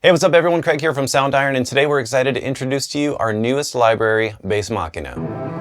Hey, what's up everyone? Craig here from Soundiron, and today we're excited to introduce to you our newest library, Bass Machina.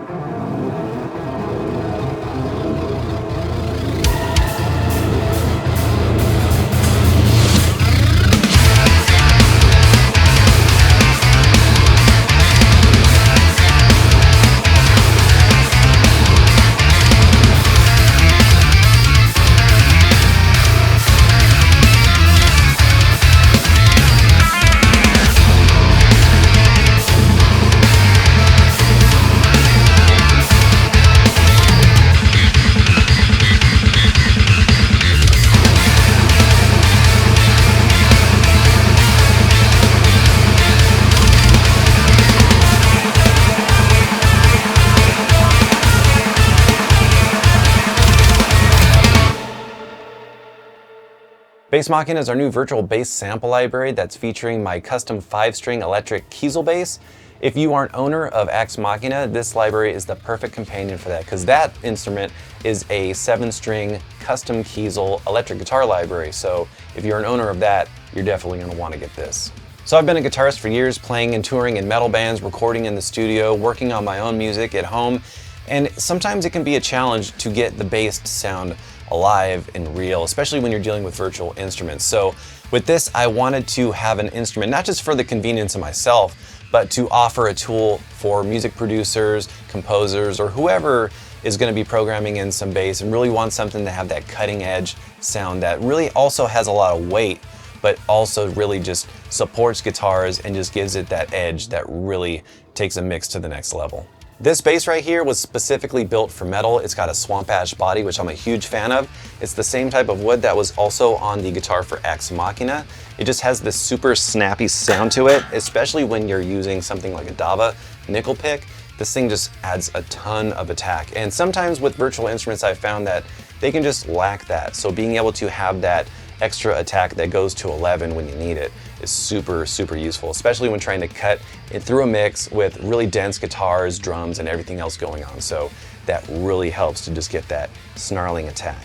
Bass Machina is our new virtual bass sample library that's featuring my custom 5-string electric Kiesel bass. If you aren't owner of Axe Machina, this library is the perfect companion for that, because that instrument is a 7-string custom Kiesel electric guitar library. So if you're an owner of that, you're definitely going to want to get this. So I've been a guitarist for years, playing and touring in metal bands, recording in the studio, working on my own music at home, and sometimes it can be a challenge to get the bass to sound alive and real, especially when you're dealing with virtual instruments. So with this, I wanted to have an instrument, not just for the convenience of myself, but to offer a tool for music producers, composers, or whoever is going to be programming in some bass and really wants something to have that cutting edge sound that really also has a lot of weight, but also really just supports guitars and just gives it that edge that really takes a mix to the next level. This bass right here was specifically built for metal. It's got a swamp ash body, which I'm a huge fan of. It's the same type of wood that was also on the guitar for Axe Machina. It just has this super snappy sound to it, especially when you're using something like a Dava nickel pick. This thing just adds a ton of attack. And sometimes with virtual instruments, I've found that they can just lack that. So being able to have that extra attack that goes to 11 when you need it is super, super useful, especially when trying to cut it through a mix with really dense guitars, drums, and everything else going on. So that really helps to just get that snarling attack.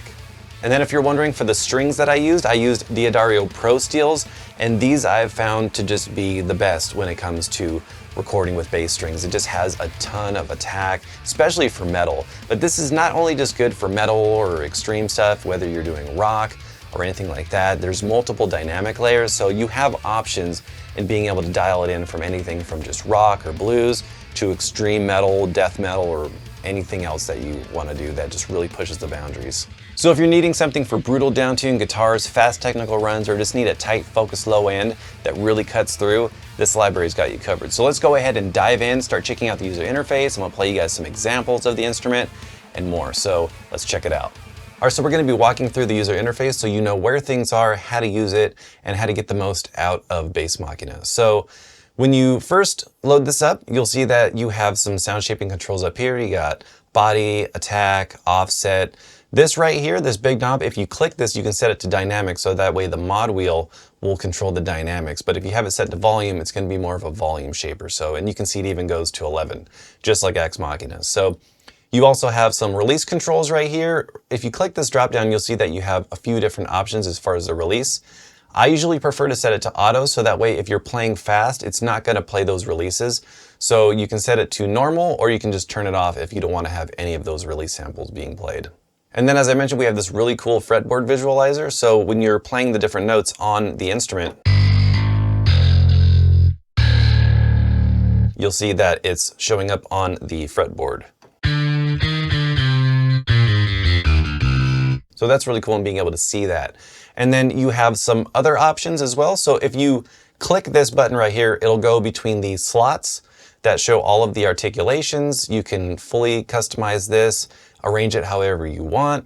And then if you're wondering, for the strings that I used D'Addario Pro Steels, and these I've found to just be the best when it comes to recording with bass strings. It just has a ton of attack, especially for metal. But this is not only just good for metal or extreme stuff, whether you're doing rock or anything like that. There's multiple dynamic layers, so you have options in being able to dial it in from anything from just rock or blues to extreme metal, death metal, or anything else that you want to do that just really pushes the boundaries. So if you're needing something for brutal downtuned guitars, fast technical runs, or just need a tight focused low end that really cuts through, this library's got you covered. So let's go ahead and dive in, start checking out the user interface. I'm gonna play you guys some examples of the instrument and more. So let's check it out. All right, so we're going to be walking through the user interface so you know where things are, how to use it, and how to get the most out of Bass Machina. So when you first load this up, you'll see that you have some sound shaping controls up here. You got body, attack, offset. This right here, this big knob, if you click this, you can set it to dynamic, so that way the mod wheel will control the dynamics. But if you have it set to volume, it's going to be more of a volume shaper. So, and you can see it even goes to 11, just like Axe Machina. So you also have some release controls right here. If you click this drop down, you'll see that you have a few different options as far as the release. I usually prefer to set it to auto, so that way if you're playing fast, it's not going to play those releases. So you can set it to normal, or you can just turn it off if you don't want to have any of those release samples being played. And then, as I mentioned, we have this really cool fretboard visualizer. So when you're playing the different notes on the instrument, you'll see that it's showing up on the fretboard. So that's really cool in being able to see that. And then you have some other options as well. So if you click this button right here, it'll go between these slots that show all of the articulations. You can fully customize this, arrange it however you want.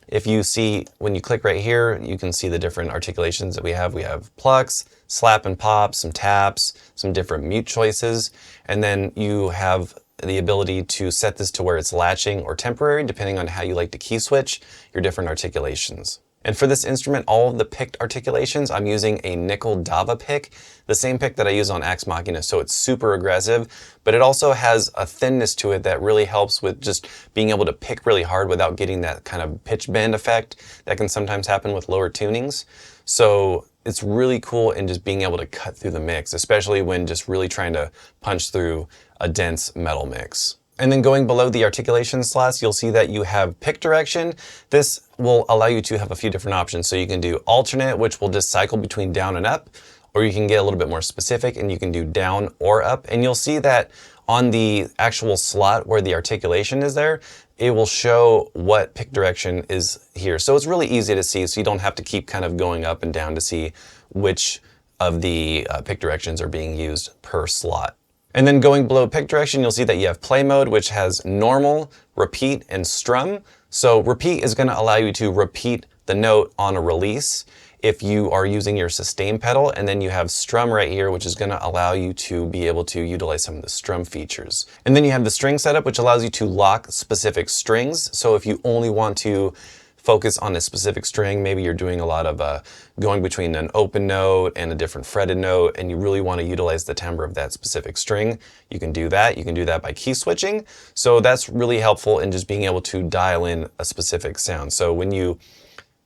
If you see, when you click right here, you can see the different articulations that we have. We have plucks, slap and pop, some taps, some different mute choices. And then you have the ability to set this to where it's latching or temporary, depending on how you like to key switch your different articulations. And for this instrument, all of the picked articulations, I'm using a nickel Dava pick, the same pick that I use on Axe Machina, so it's super aggressive, but it also has a thinness to it that really helps with just being able to pick really hard without getting that kind of pitch bend effect that can sometimes happen with lower tunings. So it's really cool in just being able to cut through the mix, especially when just really trying to punch through a dense metal mix. And then going below the articulation slots, you'll see that you have pick direction. This will allow you to have a few different options. So you can do alternate, which will just cycle between down and up, or you can get a little bit more specific and you can do down or up. And you'll see that on the actual slot where the articulation is there, it will show what pick direction is here. So it's really easy to see, so you don't have to keep kind of going up and down to see which of the pick directions are being used per slot. And then going below pick direction, you'll see that you have play mode, which has normal, repeat, and strum. So repeat is going to allow you to repeat the note on a release if you are using your sustain pedal, and then you have strum right here, which is going to allow you to be able to utilize some of the strum features. And then you have the string setup, which allows you to lock specific strings. So if you only want to focus on a specific string, maybe you're doing a lot of going between an open note and a different fretted note, and you really want to utilize the timbre of that specific string, you can do that. You can do that by key switching. So that's really helpful in just being able to dial in a specific sound. So when you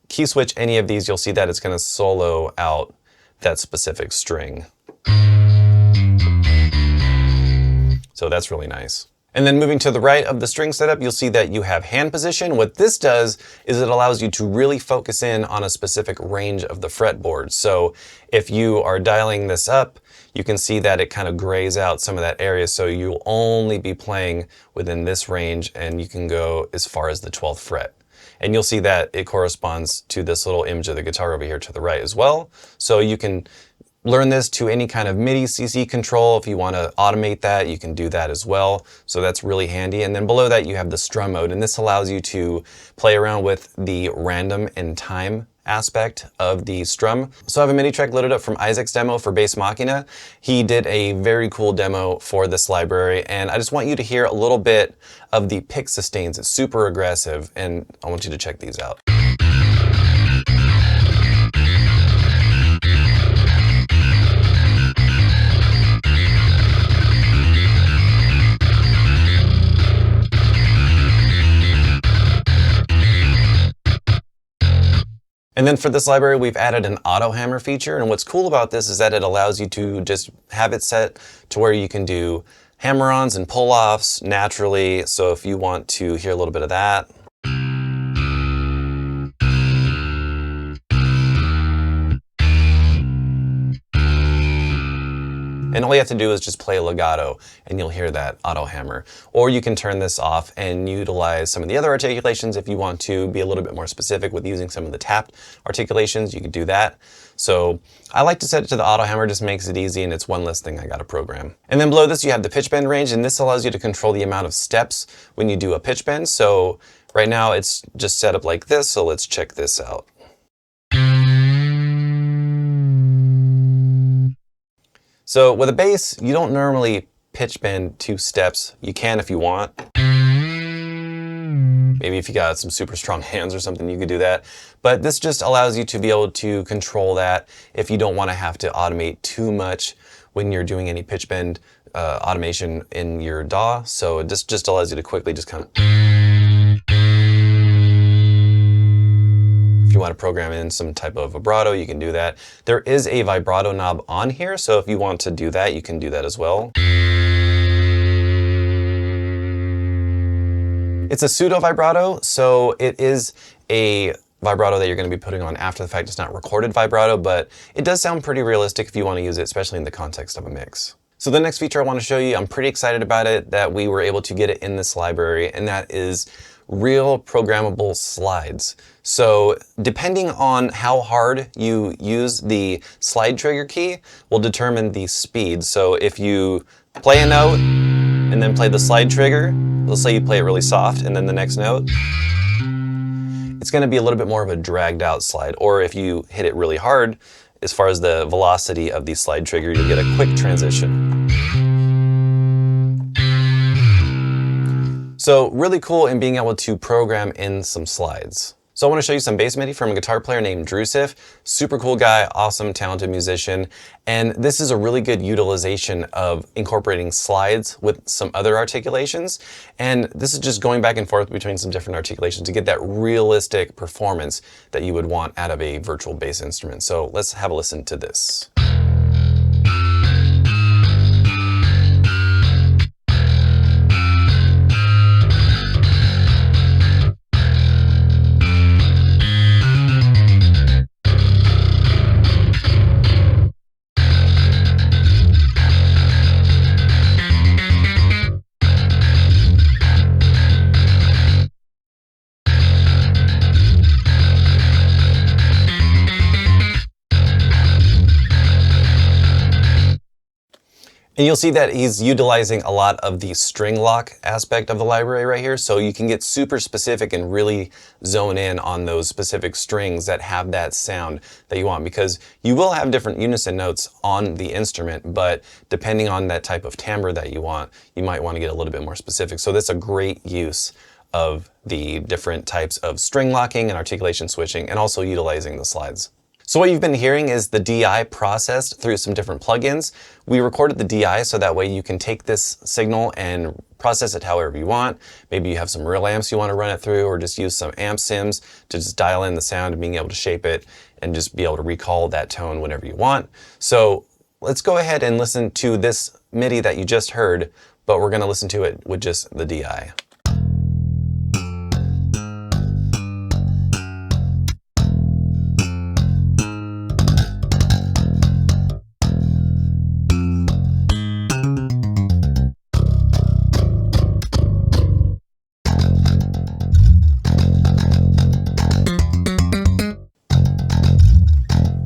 key switch any of these, you'll see that it's going to solo out that specific string. So that's really nice. And then moving to the right of the string setup, you'll see that you have hand position. What this does is it allows you to really focus in on a specific range of the fretboard. So if you are dialing this up, you can see that it kind of grays out some of that area. So you'll only be playing within this range, and you can go as far as the 12th fret. And you'll see that it corresponds to this little image of the guitar over here to the right as well. So you can learn this to any kind of MIDI CC control. If you want to automate that, you can do that as well. So that's really handy. And then below that, you have the strum mode, and this allows you to play around with the random and time aspect of the strum. So I have a MIDI track loaded up from Isaac's demo for Bass Machina. He did a very cool demo for this library, and I just want you to hear a little bit of the pick sustains. It's super aggressive, and I want you to check these out. And then for this library, we've added an auto hammer feature. And what's cool about this is that it allows you to just have it set to where you can do hammer-ons and pull-offs naturally. So if you want to hear a little bit of that. And all you have to do is just play legato and you'll hear that auto hammer. Or you can turn this off and utilize some of the other articulations if you want to be a little bit more specific with using some of the tapped articulations, you can do that. So I like to set it to the auto hammer, just makes it easy, and it's one less thing I gotta program. And then below this you have the pitch bend range, and this allows you to control the amount of steps when you do a pitch bend. So right now it's just set up like this, so let's check this out. So with a bass, you don't normally pitch bend 2 steps. You can if you want. Maybe if you got some super strong hands or something, you could do that. But this just allows you to be able to control that if you don't want to have to automate too much when you're doing any pitch bend automation in your DAW. So it just allows you to quickly just kind of... If you want to program in some type of vibrato, you can do that. There is a vibrato knob on here, so if you want to do that, you can do that as well. It's a pseudo vibrato, so it is a vibrato that you're going to be putting on after the fact. It's not recorded vibrato, but it does sound pretty realistic if you want to use it, especially in the context of a mix. So the next feature I want to show you, I'm pretty excited about it, that we were able to get it in this library, and that is real programmable slides. So depending on how hard you use the slide trigger key will determine the speed. So if you play a note and then play the slide trigger, let's say you play it really soft and then the next note, it's going to be a little bit more of a dragged out slide. Or if you hit it really hard, as far as the velocity of the slide trigger, you'll get a quick transition. So really cool in being able to program in some slides. So I want to show you some bass MIDI from a guitar player named Drusif. Super cool guy, awesome, talented musician. And this is a really good utilization of incorporating slides with some other articulations. And this is just going back and forth between some different articulations to get that realistic performance that you would want out of a virtual bass instrument. So let's have a listen to this. And you'll see that he's utilizing a lot of the string lock aspect of the library right here. So you can get super specific and really zone in on those specific strings that have that sound that you want, because you will have different unison notes on the instrument, but depending on that type of timbre that you want, you might want to get a little bit more specific. So that's a great use of the different types of string locking and articulation switching, and also utilizing the slides. So what you've been hearing is the DI processed through some different plugins. We recorded the DI so that way you can take this signal and process it however you want. Maybe you have some real amps you want to run it through, or just use some amp sims to just dial in the sound and being able to shape it and just be able to recall that tone whenever you want. So let's go ahead and listen to this MIDI that you just heard, but we're going to listen to it with just the DI.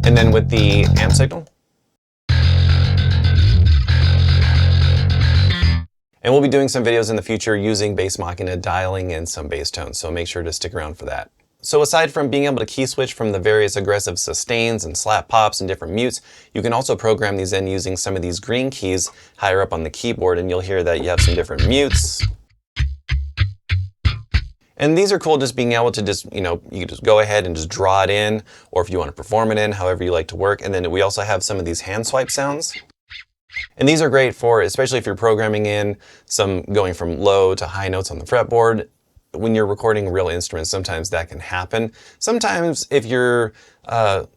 And then with the amp signal. And we'll be doing some videos in the future using Bass Machina, dialing in some bass tones, so make sure to stick around for that. So aside from being able to key switch from the various aggressive sustains and slap pops and different mutes, you can also program these in using some of these green keys higher up on the keyboard, and you'll hear that you have some different mutes. And these are cool, just being able to just, you can just go ahead and just draw it in, or if you want to perform it in, however you like to work. And then we also have some of these hand swipe sounds. And these are great for, especially if you're programming in some going from low to high notes on the fretboard. When you're recording real instruments, sometimes that can happen. Sometimes if you're, good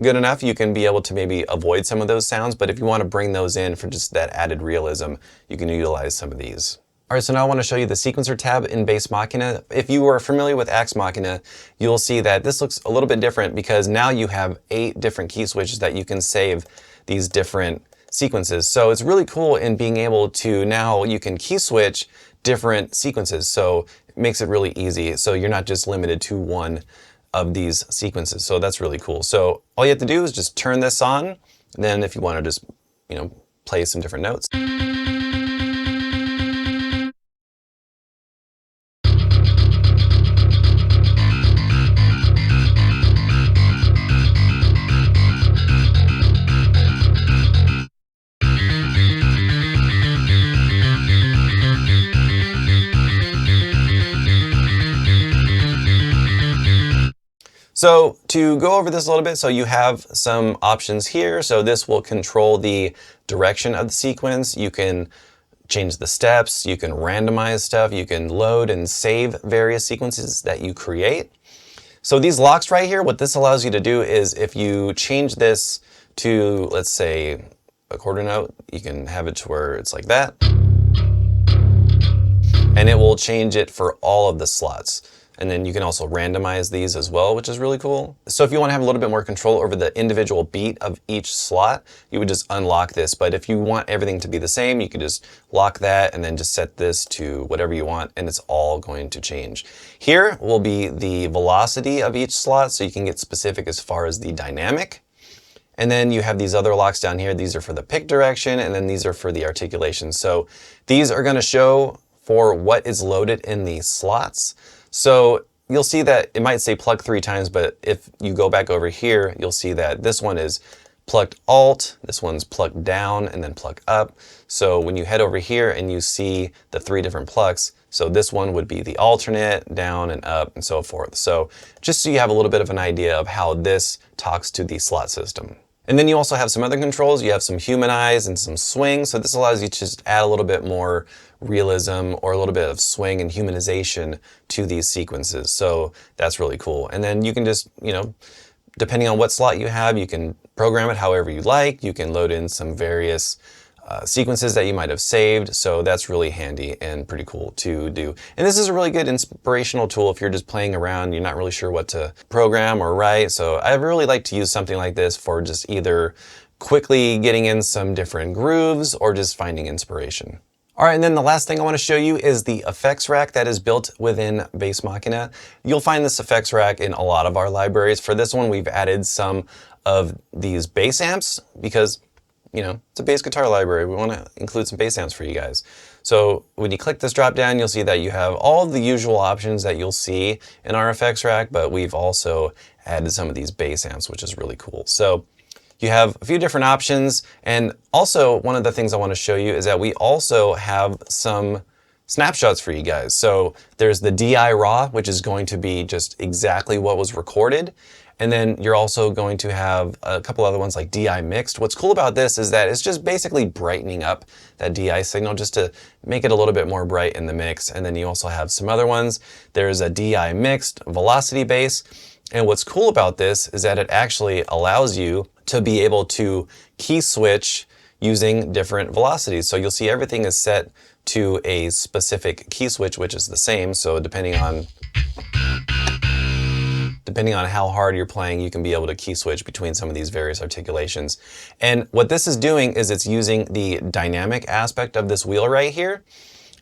enough, you can be able to maybe avoid some of those sounds. But if you want to bring those in for just that added realism, you can utilize some of these. All right, so now I want to show you the sequencer tab in Bass Machina. If you are familiar with Axe Machina, you'll see that this looks a little bit different because now you have 8 different key switches that you can save these different sequences. So it's really cool in being able to, now you can key switch different sequences. So it makes it really easy. So you're not just limited to one of these sequences. So that's really cool. So all you have to do is just turn this on. And then if you want to just, play some different notes. So to go over this a little bit, so you have some options here. So this will control the direction of the sequence. You can change the steps, you can randomize stuff, you can load and save various sequences that you create. So these locks right here, what this allows you to do is if you change this to, let's say, a quarter note, you can have it to where it's like that. And it will change it for all of the slots. And then you can also randomize these as well, which is really cool. So if you want to have a little bit more control over the individual beat of each slot, you would just unlock this. But if you want everything to be the same, you could just lock that and then just set this to whatever you want, and it's all going to change. Here will be the velocity of each slot, so you can get specific as far as the dynamic. And then you have these other locks down here. These are for the pick direction, and then these are for the articulation. So these are going to show for what is loaded in the slots. So you'll see that it might say plug 3 times, but if you go back over here, you'll see that this one is plucked alt, this one's plucked down, and then pluck up. So when you head over here and you see the 3 different plucks, so this one would be the alternate, down and up, and so forth. So just so you have a little bit of an idea of how this talks to the slot system. And then you also have some other controls. You have some humanize and some swing. So this allows you to just add a little bit more realism or a little bit of swing and humanization to these sequences. So that's really cool. And then you can just, depending on what slot you have, you can program it however you like. You can load in some various sequences that you might have saved. So that's really handy and pretty cool to do. And this is a really good inspirational tool if you're just playing around, you're not really sure what to program or write. So I really like to use something like this for just either quickly getting in some different grooves or just finding inspiration. All right, and then the last thing I want to show you is the effects rack that is built within Bass Machina. You'll find this effects rack in a lot of our libraries. For this one, we've added some of these bass amps because it's a bass guitar library. We want to include some bass amps for you guys. So when you click this drop down, you'll see that you have all the usual options that you'll see in our effects rack, but we've also added some of these bass amps, which is really cool. So you have a few different options. And also one of the things I want to show you is that we also have some snapshots for you guys. So there's the DI raw, which is going to be just exactly what was recorded. And then you're also going to have a couple other ones like DI mixed. What's cool about this is that it's just basically brightening up that DI signal just to make it a little bit more bright in the mix. And then you also have some other ones. There's a DI mixed velocity bass. And what's cool about this is that it actually allows you to be able to key switch using different velocities. So you'll see everything is set to a specific key switch, which is the same. So depending on how hard you're playing, you can be able to key switch between some of these various articulations. And what this is doing is it's using the dynamic aspect of this wheel right here.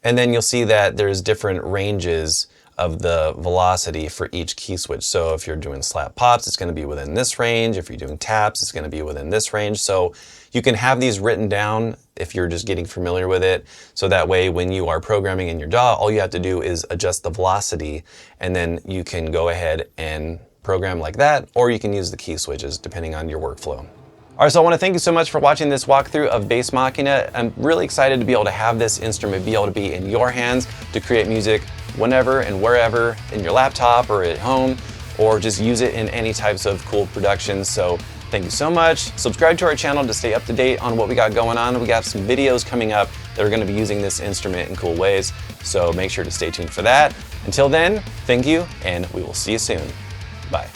And then you'll see that there's different ranges of the velocity for each key switch. So if you're doing slap pops, it's going to be within this range. If you're doing taps, it's going to be within this range. So you can have these written down if you're just getting familiar with it. So that way, when you are programming in your DAW, all you have to do is adjust the velocity, and then you can go ahead and program like that, or you can use the key switches depending on your workflow. All right, so I want to thank you so much for watching this walkthrough of Bass Machina. I'm really excited to be able to have this instrument be able to be in your hands to create music whenever and wherever, in your laptop or at home, or just use it in any types of cool productions. So thank you so much. Subscribe to our channel to stay up to date on what we got going on. We got some videos coming up that are going to be using this instrument in cool ways. So make sure to stay tuned for that. Until then, thank you, and we will see you soon. Bye.